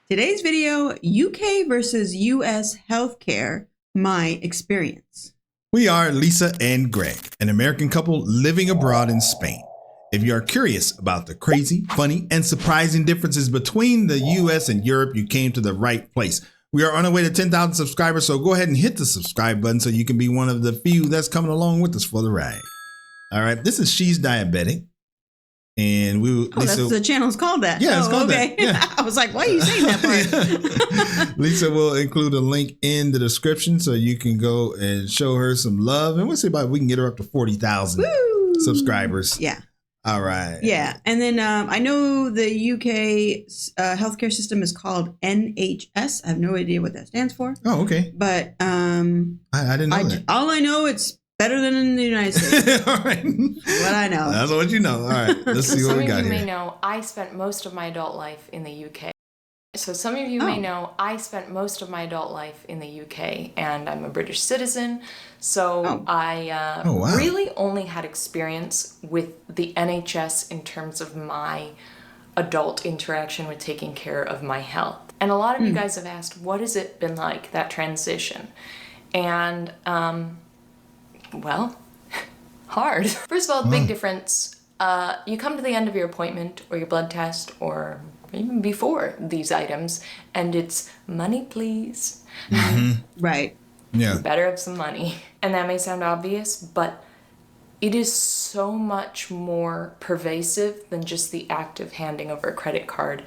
Today's video, UK versus US healthcare, my experience. We are Lisa and Greg, an American couple living abroad in Spain. If you are curious about the crazy, funny, and surprising differences between the US and Europe, you came to the right place. We are on our way to 10,000 subscribers, so go ahead and hit the subscribe button so you can be one of the few that's coming along with us for the ride. All right, this is She's Diabetic. And that's the channel's called that. Yeah, it's called okay. that. Yeah. I was like, why are you saying that part? Lisa will include a link in the description so you can go and show her some love. And we'll see about we can get her up to 40,000 subscribers. Yeah. All right. Yeah. And then I know the UK healthcare system is called NHS. I have no idea what that stands for. Oh, okay. But I didn't know that. All I know, it's better than in the United States. All right. What I know. That's what you know. All right. Let's see what we got here. Some of you may know I spent most of my adult life in the UK. So some of you may know I spent most of my adult life in the UK, and I'm a British citizen. So I really only had experience with the NHS in terms of my adult interaction with taking care of my health. And a lot of you guys have asked, what has it been like, that transition? And well, hard. First of all, the big difference, you come to the end of your appointment or your blood test or even before these items, and it's money, please. Right. Yeah. You better have some money. And that may sound obvious, but it is so much more pervasive than just the act of handing over a credit card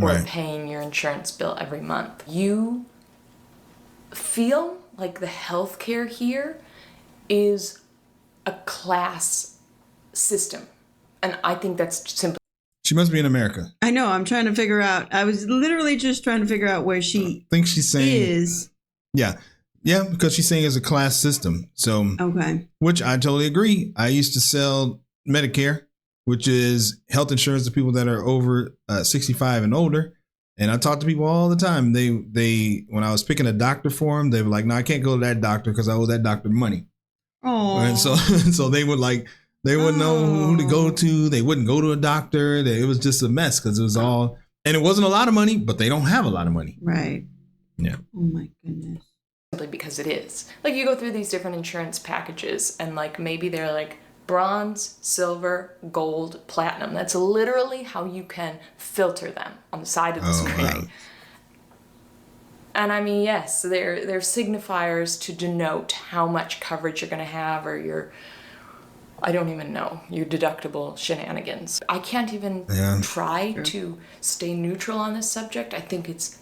or paying your insurance bill every month. You feel like the healthcare here is a class system. And I think that's simply... She must be in America. I know. I'm trying to figure out. I was literally just trying to figure out where she I think she's saying is. Yeah. Yeah, because she's saying it's a class system. So, which I totally agree. I used to sell Medicare, which is health insurance to people that are over 65 and older. And I talk to people all the time. They when I was picking a doctor for them, they were like, no, I can't go to that doctor because I owe that doctor money. Oh. And so they would they wouldn't know who to go to. They wouldn't go to a doctor. It was just a mess because it was all, and it wasn't a lot of money, but they don't have a lot of money. Right. Yeah. Oh my goodness. Simply because it is. Like you go through these different insurance packages and like maybe they're like bronze, silver, gold, platinum. That's literally how you can filter them on the side of the screen. Wow. And I mean, yes, they're signifiers to denote how much coverage you're going to have or your, I don't even know, your deductible shenanigans. I can't even try to stay neutral on this subject. I think it's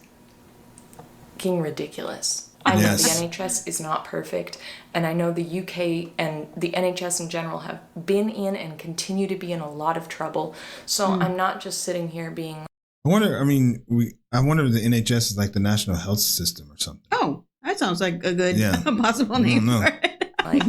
fucking ridiculous. I know the NHS is not perfect, and I know the UK and the NHS in general have been in and continue to be in a lot of trouble. So I'm not just sitting here being... I wonder if the NHS is like the National Health System or something. Oh, that sounds like a good possible name for it. Like,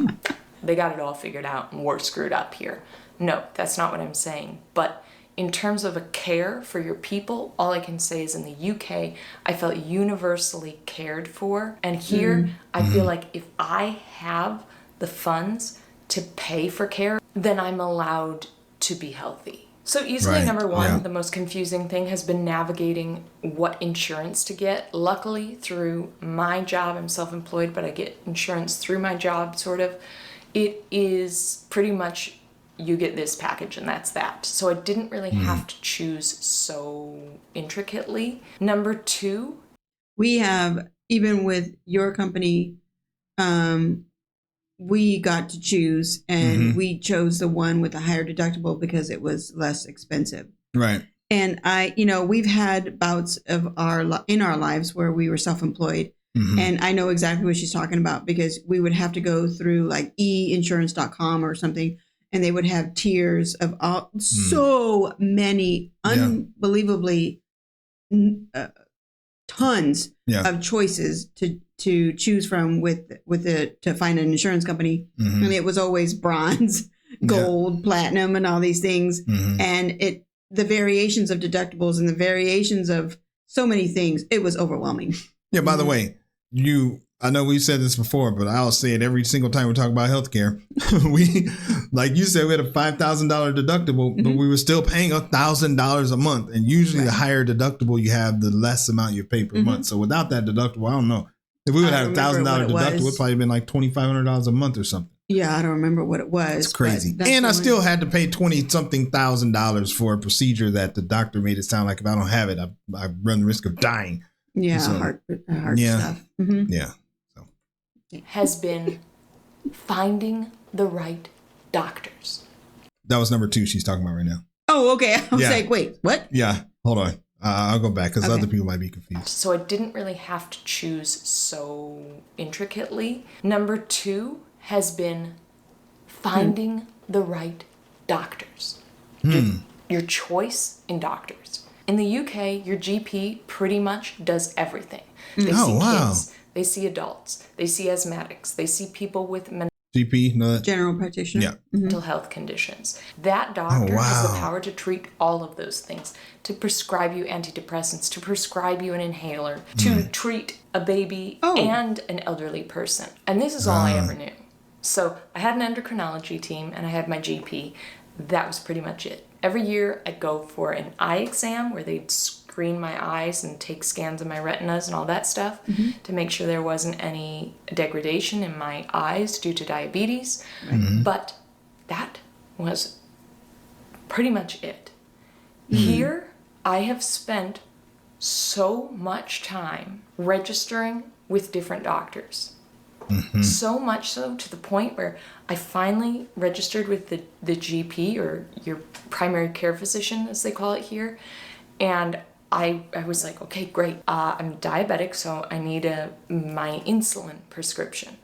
they got it all figured out and we're screwed up here. No, that's not what I'm saying. But in terms of a care for your people, all I can say is in the UK, I felt universally cared for. And here, I feel like if I have the funds to pay for care, then I'm allowed to be healthy. So easily number one, the most confusing thing has been navigating what insurance to get. Luckily, through my job, I'm self-employed, but I get insurance through my job, sort of. It is pretty much, you get this package and that's that. So I didn't really have to choose so intricately. Number two. We have, even with your company, we got to choose, and we chose the one with the higher deductible because it was less expensive. Right. And we've had bouts of in our lives where we were self-employed. And I know exactly what she's talking about because we would have to go through like einsurance.com or something, and they would have tiers of so many unbelievably tons of choices to choose from to find an insurance company. And it was always bronze, gold, platinum, and all these things. And the variations of deductibles and the variations of so many things, it was overwhelming. Yeah. By the way, I know we've said this before, but I'll say it every single time we talk about healthcare. We, like you said, we had a $5,000 deductible, but we were still paying $1,000 a month. And usually the higher deductible you have, the less amount you pay per month. So without that deductible, I don't know. If we would have $1,000 deductible, it'd probably been like $2,500 a month or something. Yeah, I don't remember what it was. It's crazy. And I still had to pay $20-something thousand for a procedure that the doctor made it sound like if I don't have it, I run the risk of dying. Yeah, so, heart stuff. Yeah. So. Has been finding the right doctors. That was number 2 she's talking about right now. Oh, okay. I was like, wait, what? Yeah, hold on. I'll go back because other people might be confused. So I didn't really have to choose so intricately. Number 2 has been finding the right doctors. Your choice in doctors. In the UK, your GP pretty much does everything. They see kids, they see adults, they see asthmatics, they see people with GP, no, general practitioner, mental health conditions. That doctor has the power to treat all of those things, to prescribe you antidepressants, to prescribe you an inhaler, to treat a baby and an elderly person. And this is all I ever knew. So I had an endocrinology team and I had my GP. That was pretty much it. Every year I'd go for an eye exam where they'd screen my eyes and take scans of my retinas and all that stuff to make sure there wasn't any degradation in my eyes due to diabetes. But that was pretty much it. Here I have spent so much time registering with different doctors. So much so to the point where I finally registered with the GP, or your primary care physician as they call it here. And I was like, okay, great. I'm diabetic, so I need my insulin prescription.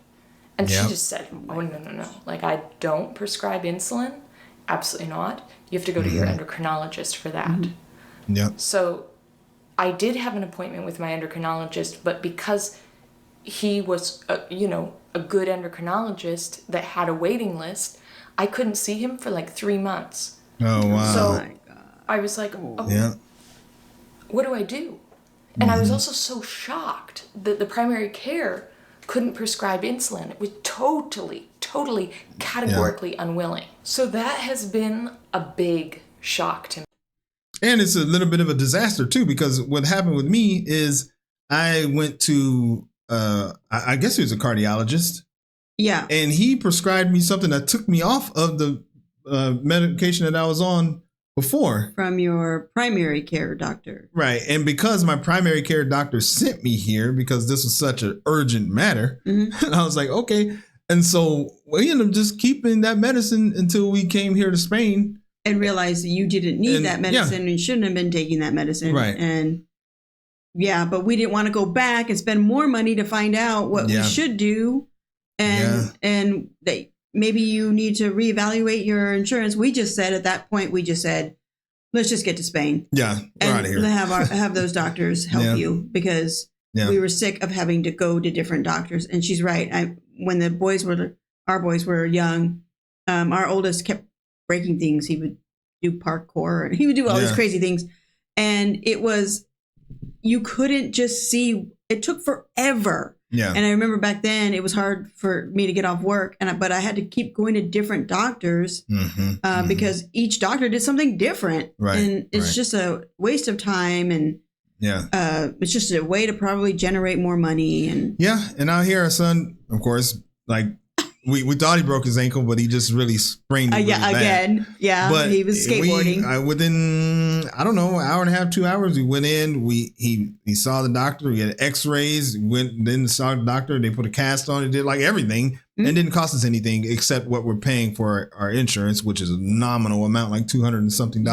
And she just said, oh, no. Like, I don't prescribe insulin. Absolutely not. You have to go to your endocrinologist for that. So I did have an appointment with my endocrinologist, but because he was, a good endocrinologist that had a waiting list, I couldn't see him for like 3 months. Oh, wow. So I was like, what do I do? And I was also so shocked that the primary care couldn't prescribe insulin. It was totally categorically unwilling. So that has been a big shock to me. And it's a little bit of a disaster too, because what happened with me is I went to I guess he was a cardiologist. Yeah. And he prescribed me something that took me off of the medication that I was on before. From your primary care doctor. Right. And because my primary care doctor sent me here because this was such an urgent matter, and I was like, okay. And so we ended up just keeping that medicine until we came here to Spain. And realized that you didn't need that medicine and shouldn't have been taking that medicine. Right. And but we didn't want to go back and spend more money to find out what we should do. And they, maybe you need to reevaluate your insurance. We just said at that point, let's just get to Spain. Yeah, we're out of here. Have those doctors help you because we were sick of having to go to different doctors. And she's right. When our boys were young, our oldest kept breaking things. He would do parkour and he would do all these crazy things. And you couldn't just see, it took forever. Yeah. And I remember back then it was hard for me to get off work, but I had to keep going to different doctors because each doctor did something different. Right. And it's just a waste of time, and it's just a way to probably generate more money. And out here our son, of course, like we thought he broke his ankle, but he just really sprained it. Again. Yeah. But he was skateboarding. Within, I don't know, an hour and a half, 2 hours, we went in, he saw the doctor, we had x-rays, then saw the doctor, they put a cast on it, did like everything, and didn't cost us anything except what we're paying for our insurance, which is a nominal amount, like $200 and something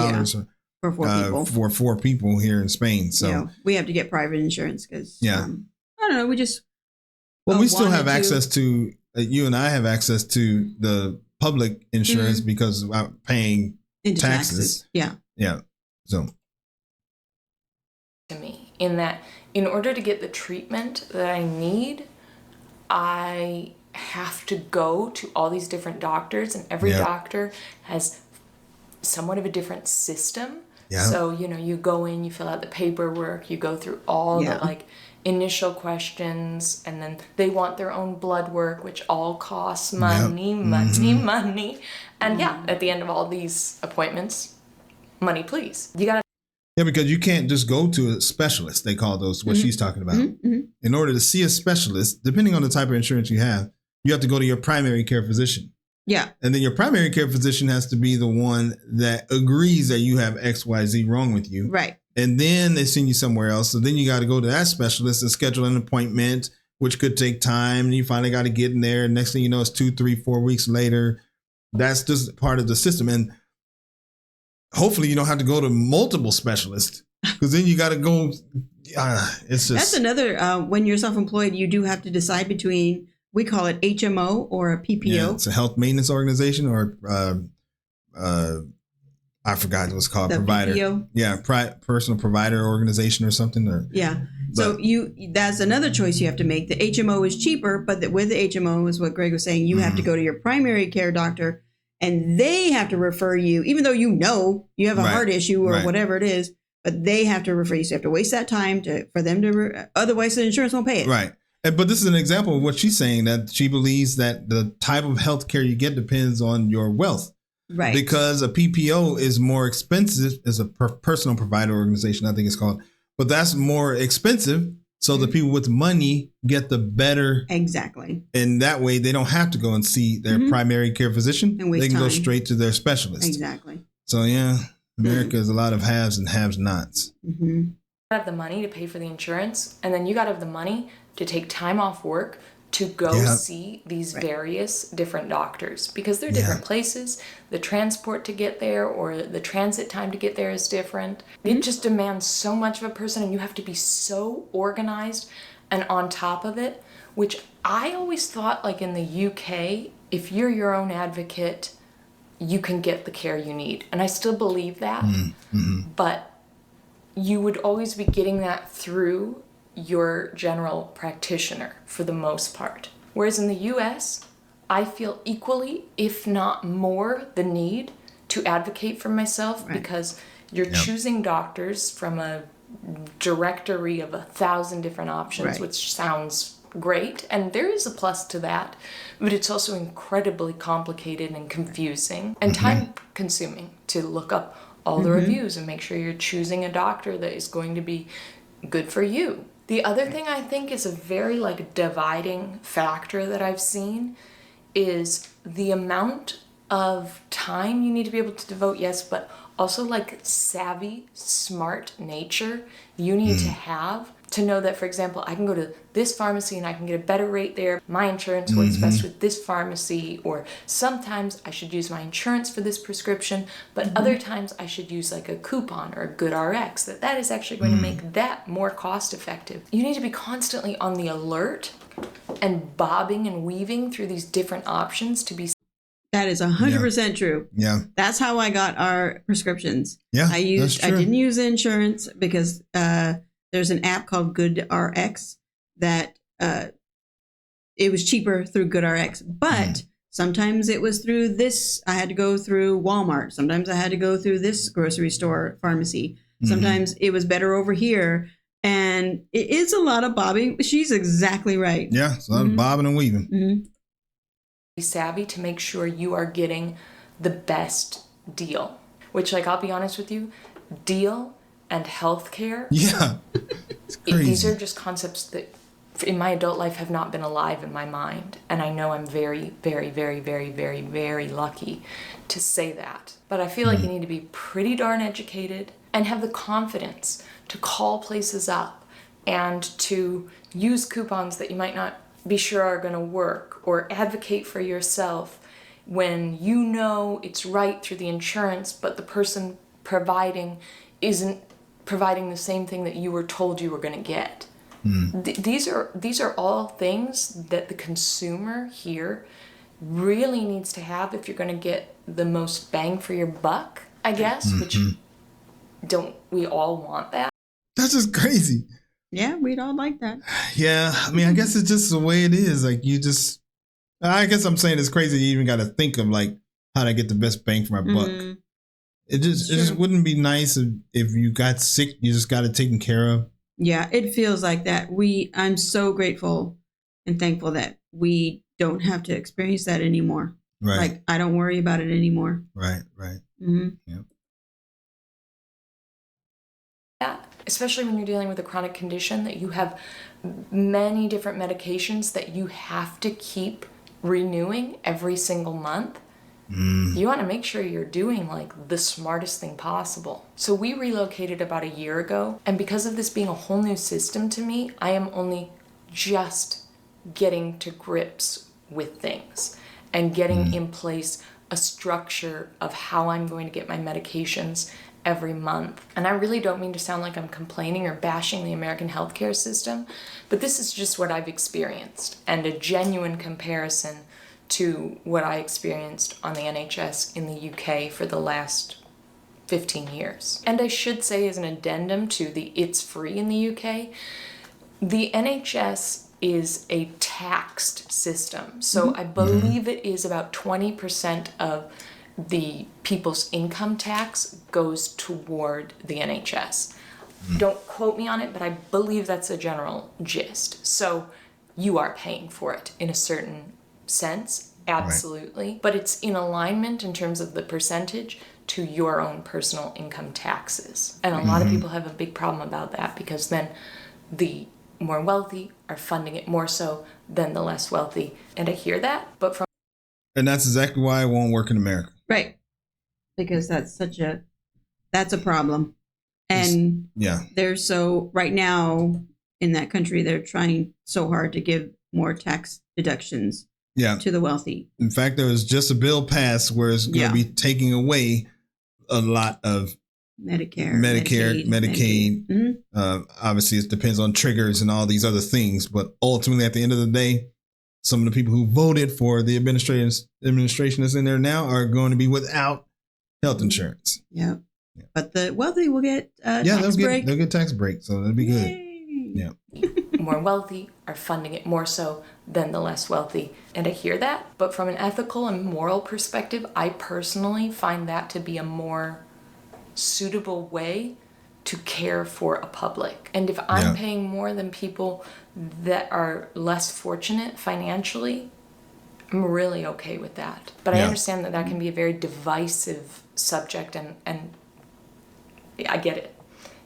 for 4 people. For 4 people here in Spain. So we have to get private insurance because, I don't know, we just. Well, we still have access to. You and I have access to the public insurance because I'm paying taxes. Yeah. So. To me, in that, in order to get the treatment that I need, I have to go to all these different doctors, and every doctor has somewhat of a different system. Yeah. So, you go in, you fill out the paperwork, you go through all the like initial questions, and then they want their own blood work, which all costs money, money. And at the end of all these appointments, money, please. You got to. Yeah, because you can't just go to a specialist. They call those what she's talking about. In order to see a specialist, depending on the type of insurance you have to go to your primary care physician. Yeah. And then your primary care physician has to be the one that agrees that you have XYZ wrong with you. Right. And then they send you somewhere else. So then you got to go to that specialist and schedule an appointment, which could take time. And you finally got to get in there. Next thing you know, it's 2, 3, 4 weeks later. That's just part of the system. And hopefully you don't have to go to multiple specialists, because then you got to go. It's just. That's another, when you're self-employed, you do have to decide between, we call it HMO or a PPO. Yeah, it's a health maintenance organization, or I forgot what it's called. The provider. PPO? Yeah, personal provider organization or something. So that's another choice you have to make. The HMO is cheaper, but with the HMO is what Greg was saying. You have to go to your primary care doctor, and they have to refer you, even though you have a heart issue or whatever it is, but they have to refer you. So you have to waste that time for them to, otherwise the insurance won't pay it. Right. But this is an example of what she's saying, that she believes that the type of health care you get depends on your wealth. Right. Because a PPO is more expensive, as a personal provider organization, I think it's called. But that's more expensive. So the people with money get the better. Exactly. And that way they don't have to go and see their primary care physician. They can go straight to their specialist. Exactly. So, America is a lot of haves and have-nots. You have the money to pay for the insurance, and then you got to have the money to take time off work to go see these various different doctors, because they're different places. The transport to get there or the transit time to get there is different. It just demands so much of a person, and you have to be so organized and on top of it, which I always thought, like in the UK, if you're your own advocate, you can get the care you need. And I still believe that, but you would always be getting that through your general practitioner for the most part. Whereas in the US, I feel equally, if not more, the need to advocate for myself, because you're choosing doctors from a directory of 1,000 different options, which sounds great, and there is a plus to that, but it's also incredibly complicated and confusing and time consuming to look up all the reviews and make sure you're choosing a doctor that is going to be good for you. The other thing I think is a very dividing factor that I've seen is the amount of time you need to be able to devote, but also savvy, smart nature you need to have to know that, for example, I can go to this pharmacy and I can get a better rate there. My insurance works best with this pharmacy, or sometimes I should use my insurance for this prescription, but other times I should use a coupon or a GoodRx. That is actually going to make that more cost effective. You need to be constantly on the alert and bobbing and weaving through these different options to be. That is 100% true. Yeah. That's how I got our prescriptions. Yeah. I didn't use insurance because there's an app called GoodRx that it was cheaper through GoodRx, but sometimes it was through this. I had to go through Walmart. Sometimes I had to go through this grocery store pharmacy. Sometimes it was better over here. And it is a lot of bobbing. She's exactly right. Yeah, it's a lot of bobbing and weaving. Be savvy to make sure you are getting the best deal, which I'll be honest with you, deal and healthcare. Yeah. It's crazy. These are just concepts that in my adult life have not been alive in my mind. And I know I'm very, very, very, very, very, very lucky to say that. But I feel you need to be pretty darn educated and have the confidence to call places up and to use coupons that you might not be sure are going to work, or advocate for yourself when you know it's right through the insurance, but the person providing isn't providing the same thing that you were told you were going to get. These are all things that the consumer here really needs to have if you're going to get the most bang for your buck, I guess, which don't we all want that? That's just crazy. Yeah, we'd all like that. Yeah, I mean, I guess it's just the way it is. I guess I'm saying it's crazy you even got to think of how to get the best bang for my buck. It just wouldn't be nice if you got sick, you just got it taken care of. Yeah, it feels like that. I'm so grateful and thankful that we don't have to experience that anymore. Right. Like, I don't worry about it anymore. Right. Mm-hmm. Yeah. That, especially when you're dealing with a chronic condition, that you have many different medications that you have to keep renewing every single month. You want to make sure you're doing like the smartest thing possible. So we relocated about a year ago, and because of this being a whole new system to me, I am only just getting to grips with things and getting in place a structure of how I'm going to get my medications every month. And I really don't mean to sound like I'm complaining or bashing the American healthcare system, but this is just what I've experienced, and a genuine comparison to what I experienced on the NHS in the UK for the last 15 years. And I should say, as an addendum to the it's free in the UK, the NHS is a taxed system. So I believe it is about 20% of the people's income tax goes toward the NHS. Don't quote me on it, but I believe that's a general gist. So you are paying for it in a certain sense, absolutely. Right. But it's in alignment in terms of the percentage to your own personal income taxes. And a lot of people have a big problem about that, because then the more wealthy are funding it more so than the less wealthy. And I hear that, but from... And that's exactly why it won't work in America. Right. Because that's a problem. And they're so, right now in that country, they're trying so hard to give more tax deductions to the wealthy. In fact, there was just a bill passed where it's going to be taking away a lot of Medicare, Medicaid. Obviously, it depends on triggers and all these other things. But ultimately, at the end of the day, some of the people who voted for the administration that's in there now are going to be without health insurance. Yeah. But the wealthy will get tax break. They'll get tax break, so that'll be good. Yeah. More wealthy are funding it more so than the less wealthy. And I hear that, but from an ethical and moral perspective, I personally find that to be a more suitable way to care for a public. And if I'm paying more than people that are less fortunate financially, I'm really okay with that. But I understand that that can be a very divisive subject, and I get it.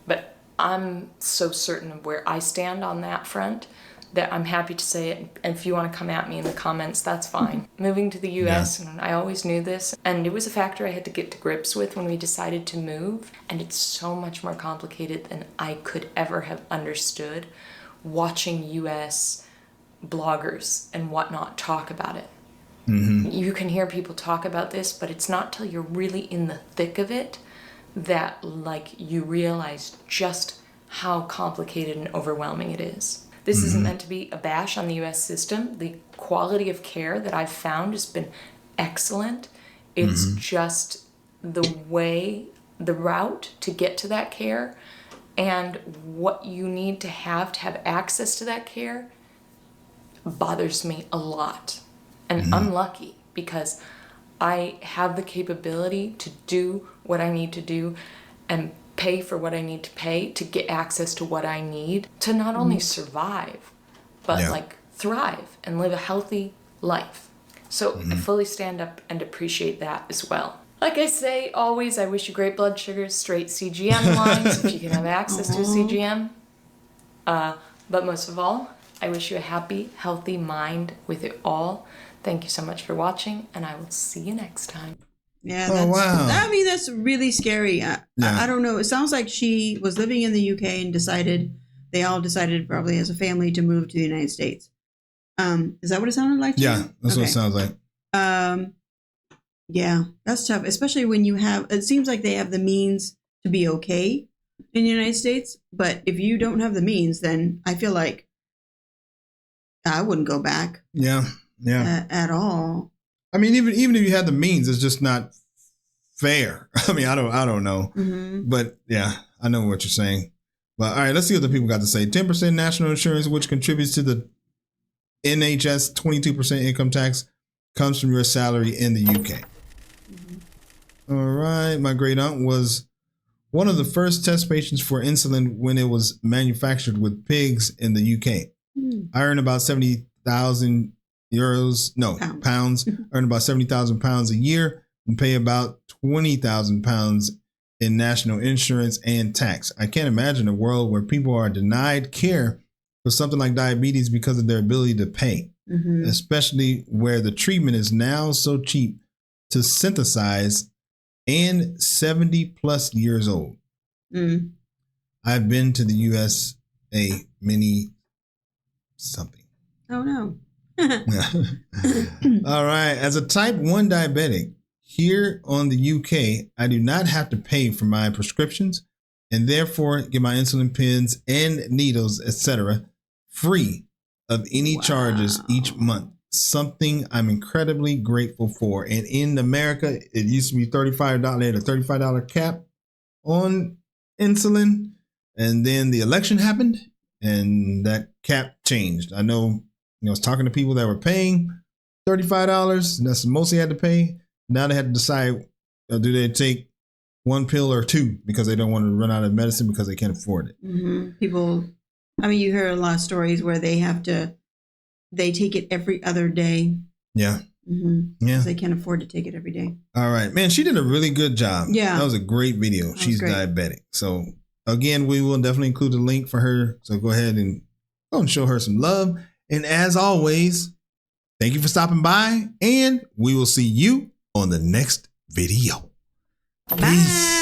But I'm so certain of where I stand on that front that I'm happy to say it. And if you want to come at me in the comments, that's fine. Moving to the US, and I always knew this, and it was a factor I had to get to grips with when we decided to move. And it's so much more complicated than I could ever have understood watching US bloggers and whatnot talk about it. You can hear people talk about this, but it's not till you're really in the thick of it that you realize just how complicated and overwhelming it is. This isn't meant to be a bash on the US system. The quality of care that I've found has been excellent. It's just the route to get to that care and what you need to have access to that care bothers me a lot. And I'm lucky because I have the capability to do what I need to do and pay for what I need to pay to get access to what I need to not only survive, but thrive and live a healthy life. So I fully stand up and appreciate that as well. Like I say, always, I wish you great blood sugars, straight CGM lines, if you can have access to a CGM. But most of all, I wish you a happy, healthy mind with it all. Thank you so much for watching, and I will see you next time. Yeah, that's really scary. I don't know. It sounds like she was living in the UK and they all decided probably as a family to move to the United States. Is that what it sounded like? Yeah, that's what it sounds like. Yeah, that's tough, especially when it seems like they have the means to be okay in the United States. But if you don't have the means, then I feel like I wouldn't go back. Yeah. At all. I mean, even if you had the means, it's just not fair. I mean, I don't know, but yeah, I know what you're saying. But all right, let's see what the people got to say. 10% national insurance, which contributes to the NHS, 22% income tax, comes from your salary in the UK. All right. My great aunt was one of the first test patients for insulin when it was manufactured with pigs in the UK. I earned about 70,000 pounds. Earn about 70,000 pounds a year and pay about 20,000 pounds in national insurance and tax. I can't imagine a world where people are denied care for something like diabetes because of their ability to pay, especially where the treatment is now so cheap to synthesize and 70 plus years old. I've been to the USA many something. Oh, no. All right. As a type 1 diabetic here on the UK, I do not have to pay for my prescriptions and therefore get my insulin pens and needles, etc., free of any charges each month. Something I'm incredibly grateful for. And in America, it used to be $35. They had a $35 cap on insulin. And then the election happened and that cap changed. I know, I was talking to people that were paying $35. That's the most they had to pay. Now they had to decide, do they take one pill or two because they don't want to run out of medicine because they can't afford it. People, I mean, you hear a lot of stories where they take it every other day. Yeah. Because they can't afford to take it every day. All right, man. She did a really good job. Yeah. That was a great video. She's diabetic. So again, we will definitely include a link for her. So go ahead and go and show her some love. And as always, thank you for stopping by, and we will see you on the next video. Bye. Peace.